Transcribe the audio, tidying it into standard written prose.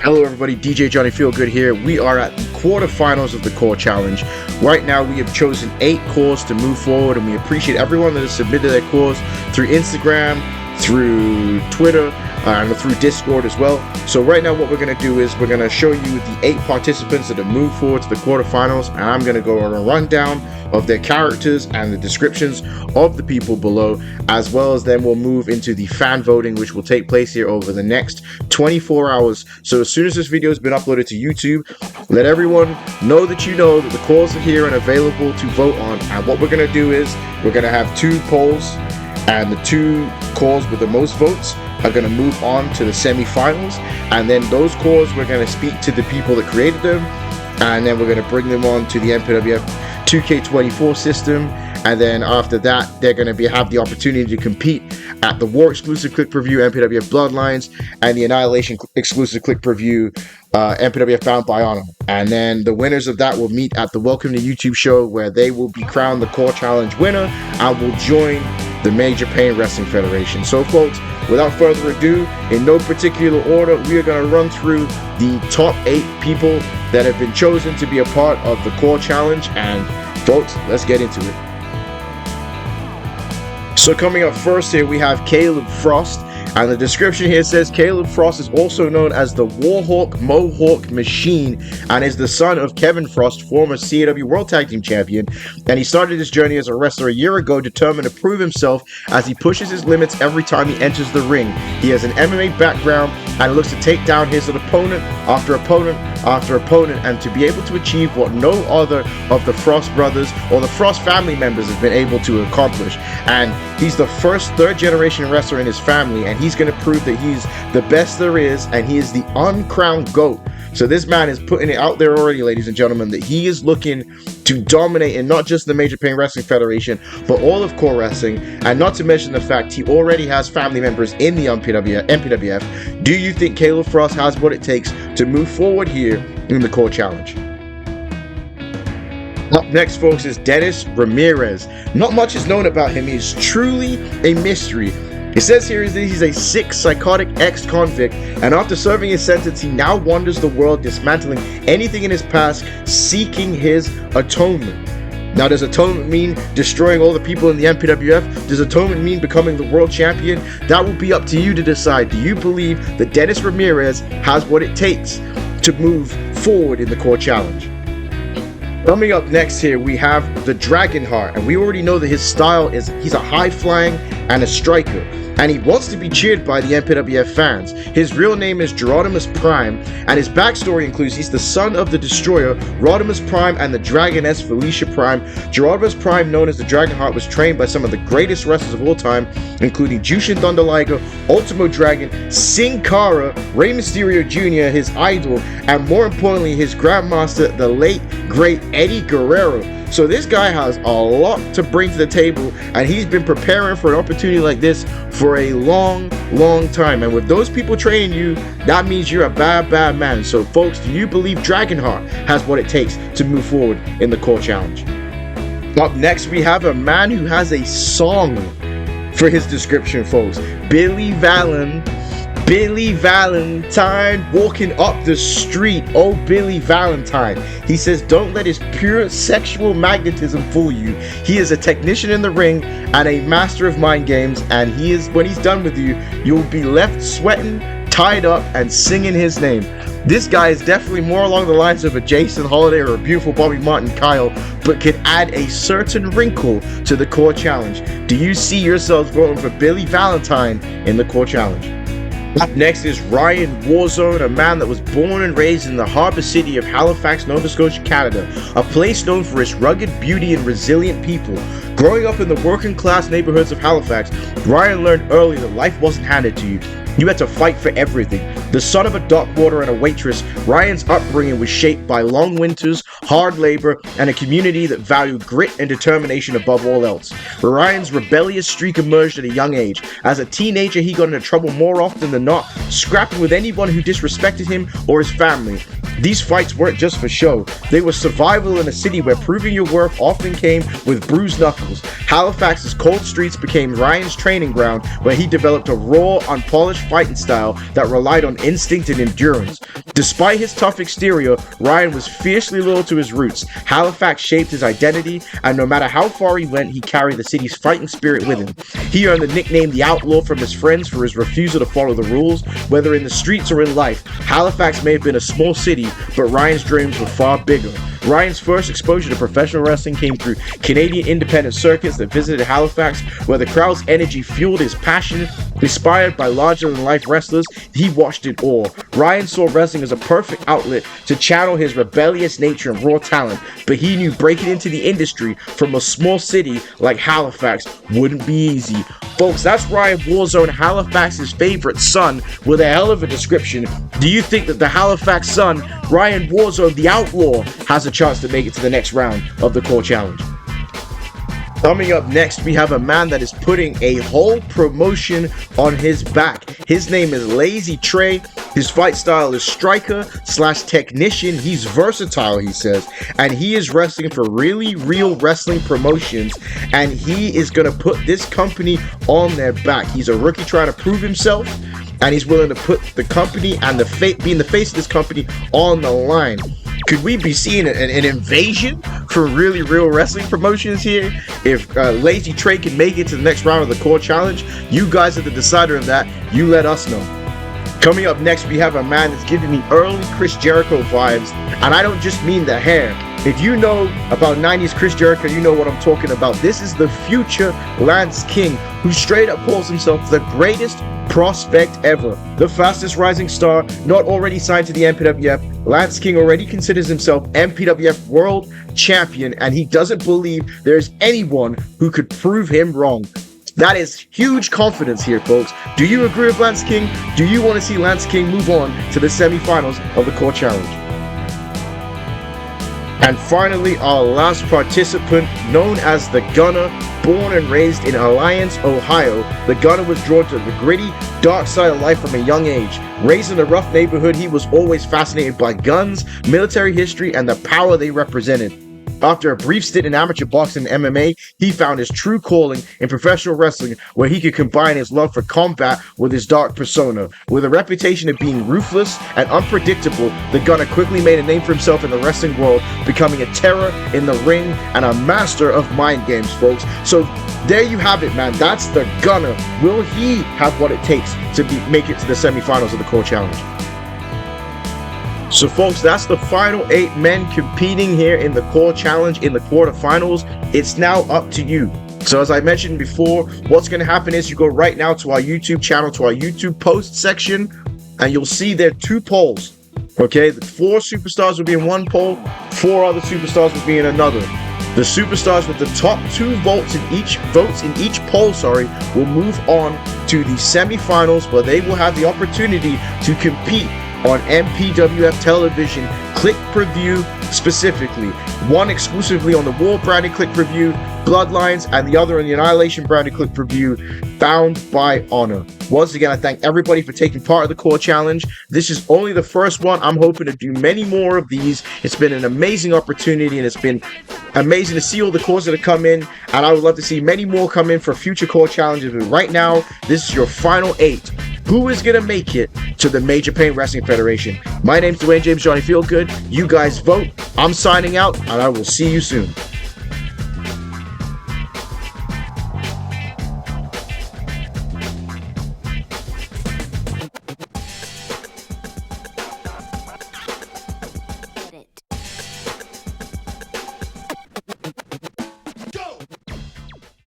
Hello everybody, DJ Johnny Feelgood here. We are at the quarterfinals of the CAW Challenge. Right now we have chosen 8 CAWs to move forward, and we appreciate everyone that has submitted their CAWs through Instagram, through Twitter, and through Discord as well. So right now what we're going to do is we're going to show you the 8 participants that have moved forward to the quarterfinals, and I'm going to go on a rundown of their characters and the descriptions of the people below, as well as then we'll move into the fan voting, which will take place here over the next 24 hours. So as soon as this video has been uploaded to YouTube, let everyone know that the CAWs are here and available to vote on. And what we're going to do is we're going to have 2 polls, and the 2 CAWs with the most votes are going to move on to the semi-finals, and then those CAWs we're going to speak to the people that created them, and then we're going to bring them on to the MPWF 2K24 system, and then after that they're going to have the opportunity to compete at the War exclusive click preview MPWF Bloodlines and the Annihilation exclusive click preview MPWF Bound by Honor. And then the winners of that will meet at the Welcome to YouTube show, where they will be crowned the CAW Challenge winner and will join the Major Pain Wrestling Federation. So folks, without further ado, in no particular order, we are going to run through the top 8 people that have been chosen to be a part of the CAW Challenge. And folks, let's get into it. So coming up first here, we have Caleb Frost. And the description here says Caleb Frost is also known as the Warhawk Mohawk Machine and is the son of Kevin Frost, former CAW World Tag Team Champion. And he started his journey as a wrestler a year ago, determined to prove himself as he pushes his limits every time he enters the ring. He has an MMA background and looks to take down his opponent after opponent after opponent, and to be able to achieve what no other of the Frost brothers or the Frost family members have been able to accomplish. And he's the first 3rd generation wrestler in his family, and he's going to prove that he's the best there is, and he is the uncrowned GOAT. So this man is putting it out there already, ladies and gentlemen, that he is looking to dominate in not just the Major Pain Wrestling Federation, but all of CAW Wrestling, and not to mention the fact he already has family members in the MPWF. Do you think Caleb Frost has what it takes to move forward here in the CAW Challenge? Up next, folks, is Denis Ramirez. Not much is known about him. He's truly a mystery. It says here that he's a sick, psychotic ex-convict, and after serving his sentence, he now wanders the world, dismantling anything in his past, seeking his atonement. Now, does atonement mean destroying all the people in the MPWF? Does atonement mean becoming the world champion? That will be up to you to decide. Do you believe that Denis Ramirez has what it takes to move forward in the CAW Challenge? Coming up next here, we have the Dragonheart, and we already know that his style is he's a high-flying and a striker, and he wants to be cheered by the MPWF fans. His real name is Gerodimus Prime, and his backstory includes he's the son of the Destroyer, Rodimus Prime, and the Dragoness Felicia Prime. Gerodimus Prime, known as the Dragonheart, was trained by some of the greatest wrestlers of all time, including Jushin Thunder Liger, Ultimo Dragon, Sin Cara, Rey Mysterio Jr., his idol, and more importantly, his grandmaster, the late, great Eddie Guerrero. So this guy has a lot to bring to the table, and he's been preparing for an opportunity like this for a long time. And with those people training you, that means you're a bad man. So folks, do you believe Dragonheart has what it takes to move forward in the CAW Challenge? Up next, we have a man who has a song for his description, folks. Billy Valentine, walking up the street. Oh, Billy Valentine. He says, don't let his pure sexual magnetism fool you. He is a technician in the ring and a master of mind games, and when he's done with you, you'll be left sweating, tied up, and singing his name. This guy is definitely more along the lines of a Jason Holiday or a beautiful Bobby Martin Kyle, but could add a certain wrinkle to the CAW Challenge. Do you see yourselves voting for Billy Valentine in the CAW Challenge? Up next is Ryan Warzone, a man that was born and raised in the harbor city of Halifax, Nova Scotia, Canada, a place known for its rugged beauty and resilient people. Growing up in the working class neighborhoods of Halifax, Ryan learned early that life wasn't handed to you. You had to fight for everything. The son of a dock warder and a waitress, Ryan's upbringing was shaped by long winters, hard labor, and a community that valued grit and determination above all else. Ryan's rebellious streak emerged at a young age. As a teenager, he got into trouble more often than not, scrapping with anyone who disrespected him or his family. These fights weren't just for show. They were survival in a city where proving your worth often came with bruised knuckles. Halifax's cold streets became Ryan's training ground, where he developed a raw, unpolished fighting style that relied on instinct and endurance. Despite his tough exterior, Ryan was fiercely loyal to his roots. Halifax shaped his identity, and no matter how far he went, he carried the city's fighting spirit with him. He earned the nickname The Outlaw from his friends for his refusal to follow the rules, whether in the streets or in life. Halifax may have been a small city, but Ryan's dreams were far bigger. Ryan's first exposure to professional wrestling came through Canadian independent circuits that visited Halifax, where the crowd's energy fueled his passion. Inspired by larger-than-life wrestlers, he watched in awe. Ryan saw wrestling as a perfect outlet to channel his rebellious nature and raw talent, but he knew breaking into the industry from a small city like Halifax wouldn't be easy. Folks, that's Ryan Warzone, Halifax's favorite son, with a hell of a description. Do you think that the Halifax son, Ryan Warzone, the Outlaw, has a chance to make it to the next round of the CAW Challenge? Coming up next, we have a man that is putting a whole promotion on his back. His name is Lazy Trey. His fight style is striker/technician. He's versatile, he says, and he is wrestling for really real wrestling promotions, and he is going to put this company on their back. He's a rookie trying to prove himself, and he's willing to put the company and being the face of this company on the line. Could we be seeing an invasion for really real wrestling promotions here? If Lazy Trey can make it to the next round of the CAW Challenge, you guys are the decider of that. You let us know. Coming up next, we have a man that's giving me early Chris Jericho vibes, and I don't just mean the hair. If you know about 90s Chris Jericho, you know what I'm talking about. This is the future Lance King, who straight up calls himself the greatest prospect ever. The fastest rising star, not already signed to the MPWF, Lance King already considers himself MPWF World Champion, and he doesn't believe there's anyone who could prove him wrong. That is huge confidence here, folks. Do you agree with Lance King? Do you want to see Lance King move on to the semifinals of the CAW Challenge? And finally, our last participant, known as the Gunner, born and raised in Alliance, Ohio, the Gunner was drawn to the gritty, dark side of life from a young age. Raised in a rough neighborhood, he was always fascinated by guns, military history, and the power they represented. After a brief stint in amateur boxing and MMA, he found his true calling in professional wrestling, where he could combine his love for combat with his dark persona. With a reputation of being ruthless and unpredictable, the Gunner quickly made a name for himself in the wrestling world, becoming a terror in the ring and a master of mind games, folks. So there you have it, man. That's the Gunner. Will he have what it takes to make it to the semifinals of the CAW Challenge? So folks, that's the final 8 men competing here in the CAW Challenge in the quarterfinals. It's now up to you. So as I mentioned before, what's going to happen is you go right now to our YouTube channel, to our YouTube post section, and you'll see there are 2 polls. Okay, the 4 superstars will be in one poll, 4 other superstars will be in another. The superstars with the top 2 votes in each poll, will move on to the semifinals, where they will have the opportunity to compete on MPWF television click-per-view specifically. One exclusively on the War branded click-per-view, Bloodlines, and the other on the Annihilation branded click-per-view, Bound by Honor. Once again, I thank everybody for taking part of the CAW Challenge. This is only the first one. I'm hoping to do many more of these. It's been an amazing opportunity, and it's been amazing to see all the CAWs that have come in, and I would love to see many more come in for future CAW Challenges. But right now, this is your final 8. Who is going to make it to the Major Pain Wrestling Federation? My name's Dwayne James Johnny Feelgood. You guys vote. I'm signing out, and I will see you soon.